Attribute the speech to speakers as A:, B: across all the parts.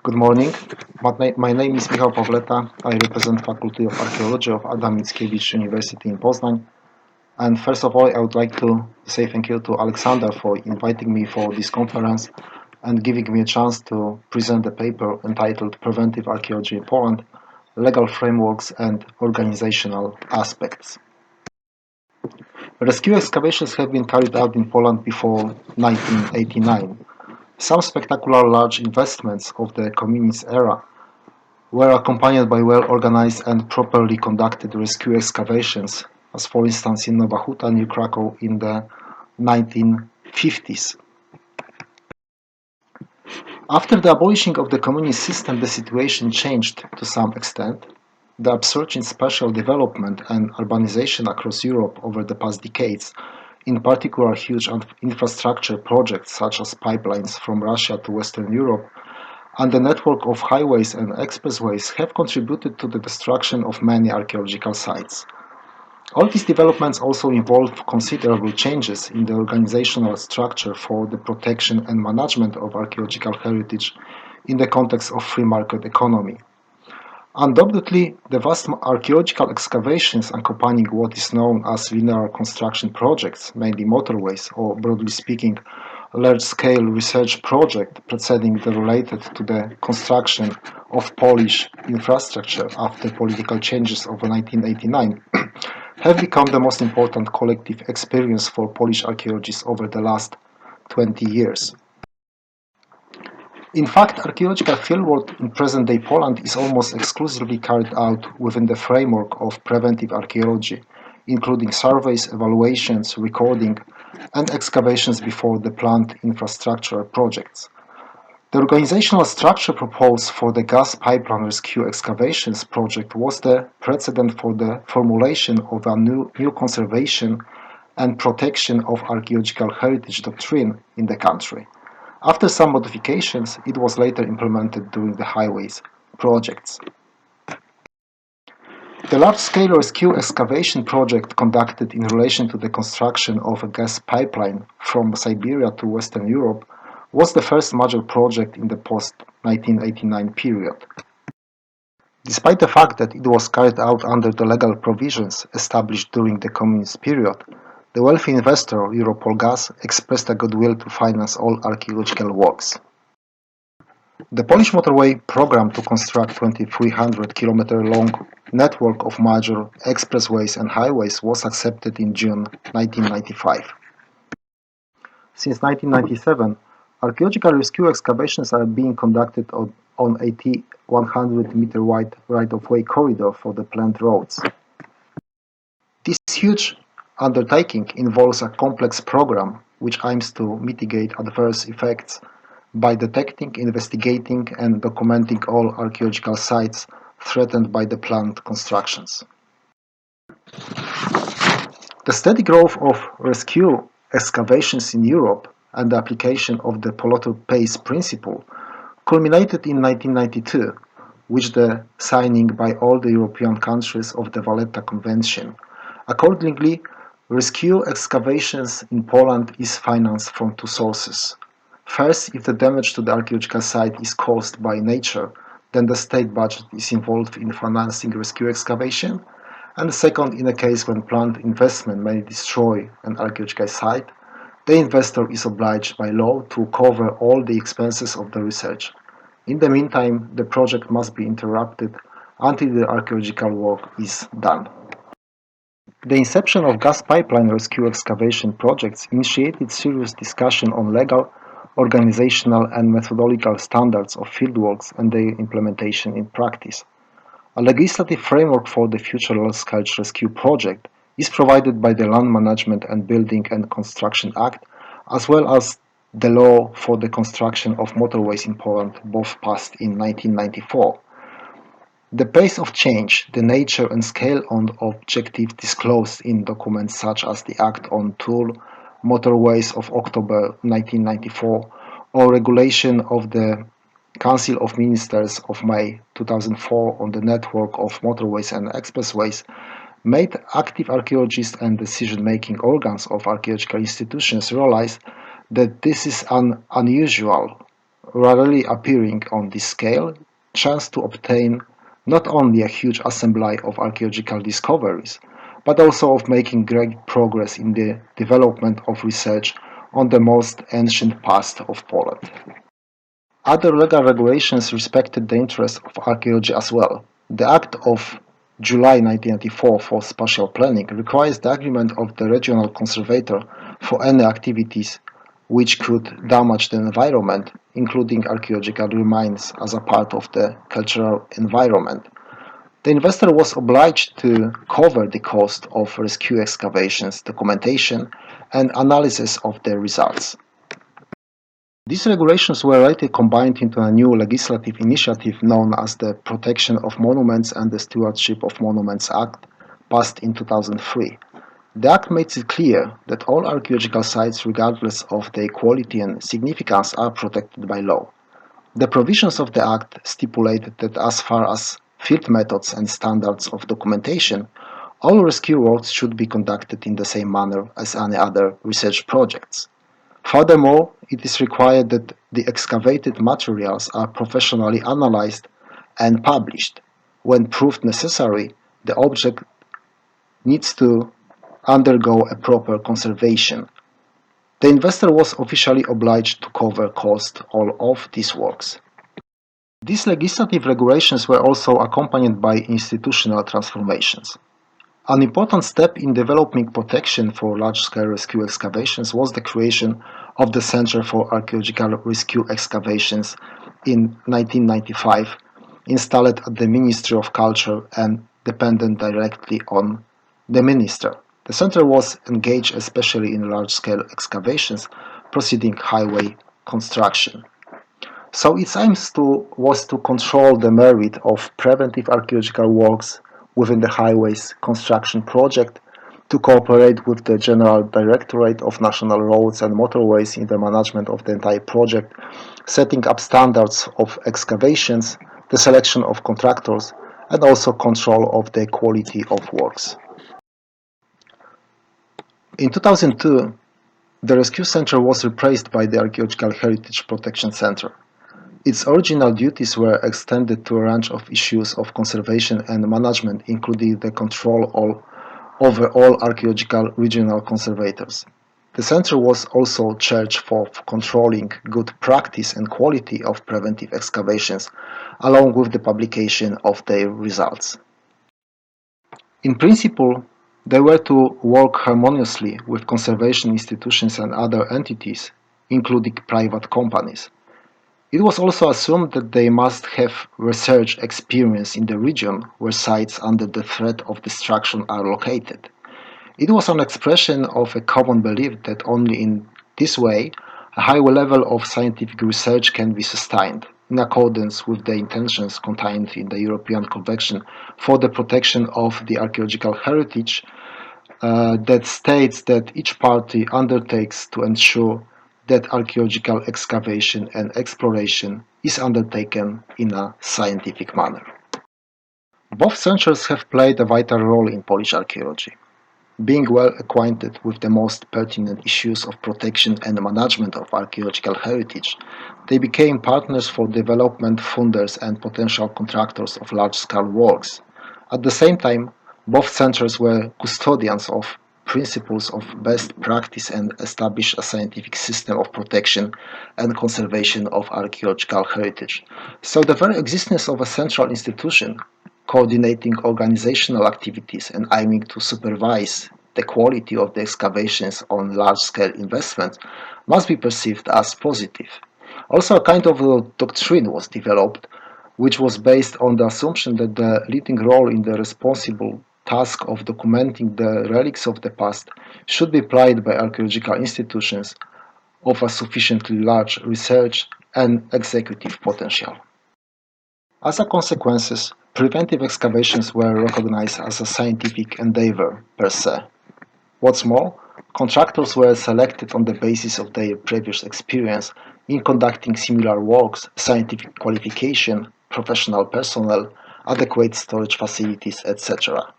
A: Good morning. My name is Michal Pawleta. I represent Faculty of Archaeology of Adam Mickiewicz University in Poznan. And first of all, I would like to say thank you to Alexander for inviting me for this conference and giving me a chance to present a paper entitled Preventive Archaeology in Poland, Legal Frameworks and Organizational Aspects. Rescue excavations have been carried out in Poland before 1989. Some spectacular large investments of the communist era were accompanied by well-organized and properly conducted rescue excavations, as for instance in Nowa Huta near Krakow in the 1950s. After the abolishing of the communist system, the situation changed to some extent. The upsurge in spatial development and urbanization across Europe over the past decades, in particular huge infrastructure projects such as pipelines from Russia to Western Europe, and the network of highways and expressways have contributed to the destruction of many archaeological sites. All these developments also involve considerable changes in the organizational structure for the protection and management of archaeological heritage in the context of free market economy. Undoubtedly, the vast archaeological excavations accompanying what is known as linear construction projects, mainly motorways, or broadly speaking, large-scale research project preceding the related to the construction of Polish infrastructure after political changes of 1989, have become the most important collective experience for Polish archaeologists over the last 20 years. In fact, archaeological fieldwork in present-day Poland is almost exclusively carried out within the framework of preventive archaeology, including surveys, evaluations, recording, and excavations before the planned infrastructure projects. The organizational structure proposed for the gas pipeline rescue excavations project was the precedent for the formulation of a new conservation and protection of archaeological heritage doctrine in the country. After some modifications, it was later implemented during the highways projects. The large-scale rescue excavation project conducted in relation to the construction of a gas pipeline from Siberia to Western Europe was the first major project in the post-1989 period. Despite the fact that it was carried out under the legal provisions established during the communist period, the wealthy investor Europol Gas expressed a goodwill to finance all archaeological works. The Polish motorway program to construct 2,300-kilometer-long network of major expressways and highways was accepted in June 1995. Since 1997, archaeological rescue excavations are being conducted on a 100-meter wide right-of-way corridor for the planned roads. This huge undertaking involves a complex program which aims to mitigate adverse effects by detecting, investigating, and documenting all archaeological sites threatened by the planned constructions. The steady growth of rescue excavations in Europe and the application of the polluter pays principle culminated in 1992, with the signing by all the European countries of the Valletta Convention. Accordingly, rescue excavations in Poland is financed from two sources. First, if the damage to the archaeological site is caused by nature, then the state budget is involved in financing rescue excavation. And second, in a case when planned investment may destroy an archaeological site, the investor is obliged by law to cover all the expenses of the research. In the meantime, the project must be interrupted until the archaeological work is done. The inception of gas pipeline rescue excavation projects initiated serious discussion on legal, organizational and methodological standards of fieldworks and their implementation in practice. A legislative framework for the future large-scale rescue project is provided by the Land Management and Building and Construction Act, as well as the law for the construction of motorways in Poland, both passed in 1994. The pace of change, the nature and scale of objectives disclosed in documents such as the Act on Toll Motorways of October 1994 or Regulation of the Council of Ministers of May 2004 on the network of motorways and expressways made active archaeologists and decision-making organs of archaeological institutions realize that this is an unusual rarely appearing on this scale, chance to obtain not only a huge assembly of archaeological discoveries, but also of making great progress in the development of research on the most ancient past of Poland. Other legal regulations respected the interests of archaeology as well. The Act of July 1994 for spatial planning requires the agreement of the regional conservator for any activities which could damage the environment, including archaeological remains as a part of the cultural environment. The investor was obliged to cover the cost of rescue excavations, documentation, and analysis of the results. These regulations were later combined into a new legislative initiative known as the Protection of Monuments and the Stewardship of Monuments Act, passed in 2003. The Act makes it clear that all archaeological sites, regardless of their quality and significance, are protected by law. The provisions of the Act stipulated that as far as field methods and standards of documentation, all rescue works should be conducted in the same manner as any other research projects. Furthermore, it is required that the excavated materials are professionally analyzed and published. When proved necessary, the object needs to undergo a proper conservation. The investor was officially obliged to cover cost all of these works. These legislative regulations were also accompanied by institutional transformations. An important step in developing protection for large-scale rescue excavations was the creation of the Center for Archaeological Rescue Excavations in 1995, installed at the Ministry of Culture and dependent directly on the minister. The center was engaged especially in large-scale excavations preceding highway construction. So its aim was to control the merit of preventive archaeological works within the highways construction project, to cooperate with the General Directorate of National Roads and Motorways in the management of the entire project, setting up standards of excavations, the selection of contractors, and also control of the quality of works. In 2002, the Rescue Center was replaced by the Archaeological Heritage Protection Center. Its original duties were extended to a range of issues of conservation and management, including the control over all archaeological regional conservators. The center was also charged for controlling good practice and quality of preventive excavations, along with the publication of their results. In principle, they were to work harmoniously with conservation institutions and other entities, including private companies. It was also assumed that they must have research experience in the region where sites under the threat of destruction are located. It was an expression of a common belief that only in this way a high level of scientific research can be sustained, in accordance with the intentions contained in the European Convention for the Protection of the Archaeological Heritage, that states that each party undertakes to ensure that archaeological excavation and exploration is undertaken in a scientific manner. Both centers have played a vital role in Polish archaeology. Being well acquainted with the most pertinent issues of protection and management of archaeological heritage, they became partners for development funders and potential contractors of large-scale works. At the same time, both centers were custodians of principles of best practice and established a scientific system of protection and conservation of archaeological heritage. So the very existence of a central institution coordinating organizational activities and aiming to supervise the quality of the excavations on large-scale investments must be perceived as positive. Also, a kind of a doctrine was developed, which was based on the assumption that the leading role in the responsible task of documenting the relics of the past should be played by archaeological institutions of a sufficiently large research and executive potential. As a consequence, preventive excavations were recognized as a scientific endeavor per se. What's more, contractors were selected on the basis of their previous experience in conducting similar works, scientific qualification, professional personnel, adequate storage facilities, etc.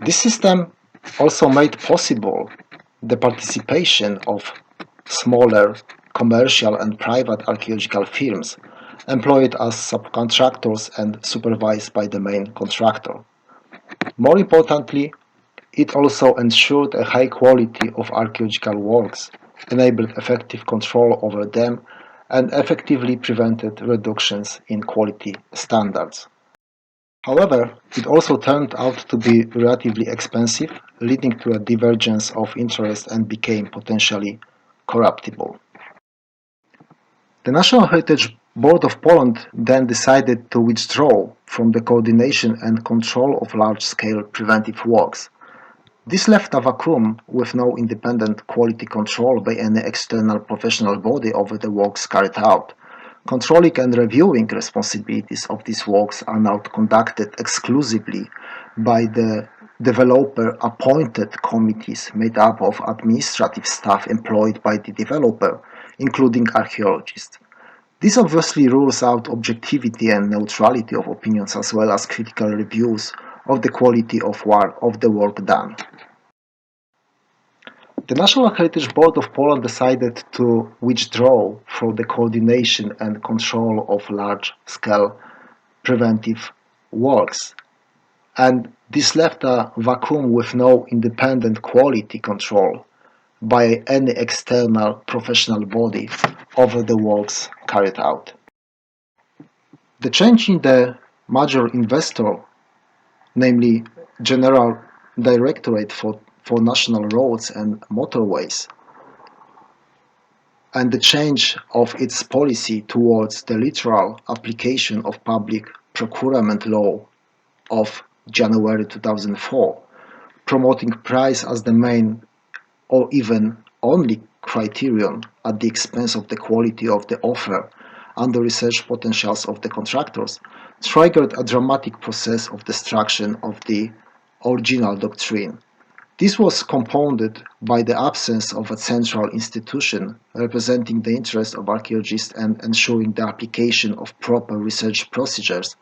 A: This system also made possible the participation of smaller commercial and private archaeological firms, employed as subcontractors and supervised by the main contractor. More importantly, it also ensured a high quality of archaeological works, enabled effective control over them, and effectively prevented reductions in quality standards. However, it also turned out to be relatively expensive, leading to a divergence of interest and became potentially corruptible. The National Heritage Board of Poland then decided to withdraw from the coordination and control of large-scale preventive works. This left a vacuum with no independent quality control by any external professional body over the works carried out. Controlling and reviewing responsibilities of these works are now conducted exclusively by the developer-appointed committees made up of administrative staff employed by the developer, including archaeologists. This obviously rules out objectivity and neutrality of opinions as well as critical reviews of the quality of the work done. The National Heritage Board of Poland decided to withdraw from the coordination and control of large-scale preventive works, and this left a vacuum with no independent quality control by any external professional body over the works carried out. The change in the major investor, namely General Directorate for National Roads and Motorways, and the change of its policy towards the literal application of public procurement law of January 2004, promoting price as the main or even only criterion at the expense of the quality of the offer and the research potentials of the contractors, triggered a dramatic process of destruction of the original doctrine. This was compounded by the absence of a central institution representing the interests of archaeologists and ensuring the application of proper research procedures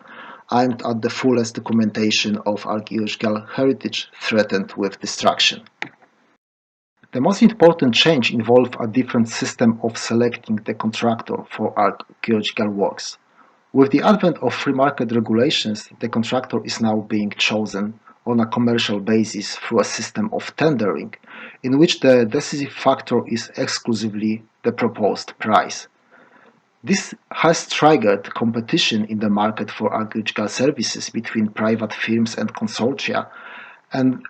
A: aimed at the fullest documentation of archaeological heritage threatened with destruction. The most important change involved a different system of selecting the contractor for archaeological works. With the advent of free market regulations, the contractor is now being chosen on a commercial basis through a system of tendering, in which the decisive factor is exclusively the proposed price. This has triggered competition in the market for archaeological services between private firms and consortia and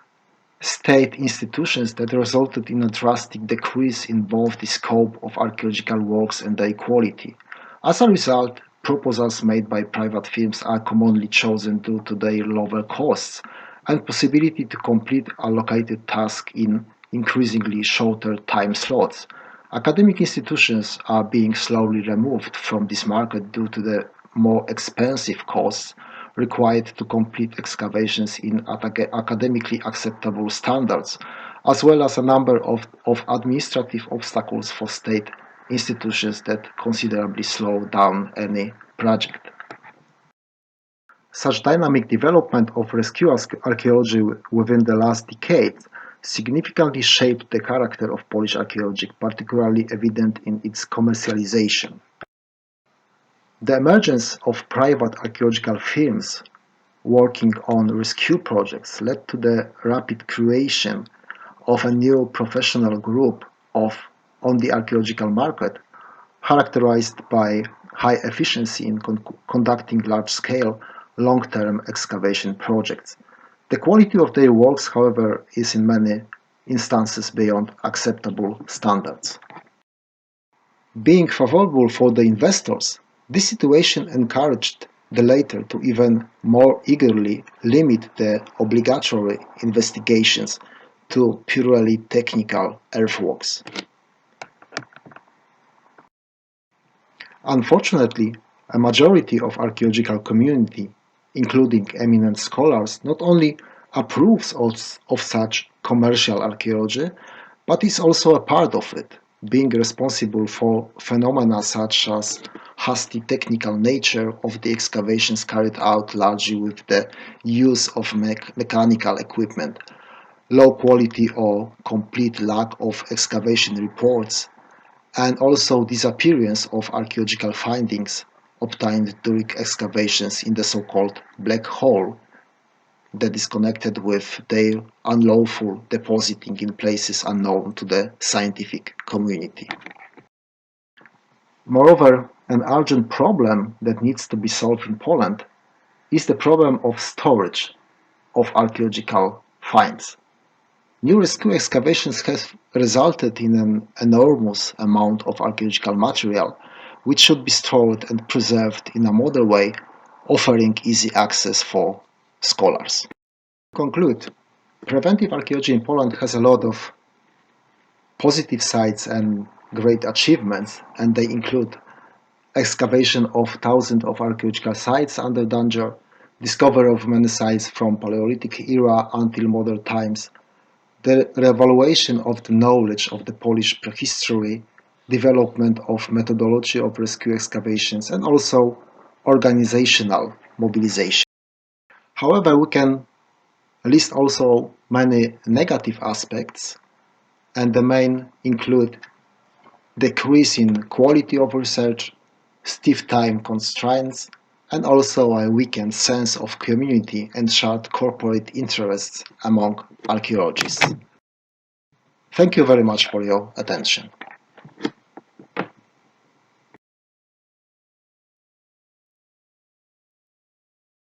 A: state institutions that resulted in a drastic decrease in both the scope of archaeological works and their quality. As a result, proposals made by private firms are commonly chosen due to their lower costs and possibility to complete allocated tasks in increasingly shorter time slots. Academic institutions are being slowly removed from this market due to the more expensive costs required to complete excavations in academically acceptable standards, as well as a number of administrative obstacles for state institutions that considerably slow down any project. Such dynamic development of rescue archaeology within the last decade significantly shaped the character of Polish archaeology, particularly evident in its commercialization. The emergence of private archaeological firms working on rescue projects led to the rapid creation of a new professional group on the archaeological market, characterized by high efficiency in conducting large-scale, long-term excavation projects. The quality of their works, however, is in many instances beyond acceptable standards. Being favorable for the investors, this situation encouraged the latter to even more eagerly limit the obligatory investigations to purely technical earthworks. Unfortunately, a majority of archaeological community, including eminent scholars, not only approves of such commercial archaeology, but is also a part of it, being responsible for phenomena such as hasty technical nature of the excavations carried out largely with the use of mechanical equipment, low quality or complete lack of excavation reports, and also disappearance of archaeological findings obtained during excavations in the so-called black hole that is connected with their unlawful depositing in places unknown to the scientific community. Moreover, an urgent problem that needs to be solved in Poland is the problem of storage of archaeological finds. New rescue excavations have resulted in an enormous amount of archaeological material, which should be stored and preserved in a modern way, offering easy access for scholars. To conclude, preventive archaeology in Poland has a lot of positive sides and great achievements, and they include excavation of thousands of archaeological sites under danger, discovery of many sites from Paleolithic era until modern times, the reevaluation of the knowledge of the Polish prehistory, development of methodology of rescue excavations, and also organizational mobilization. However, we can list also many negative aspects, and the main include decrease in quality of research, stiff time constraints, and also a weakened sense of community and shared corporate interests among archaeologists. Thank you very much for your attention.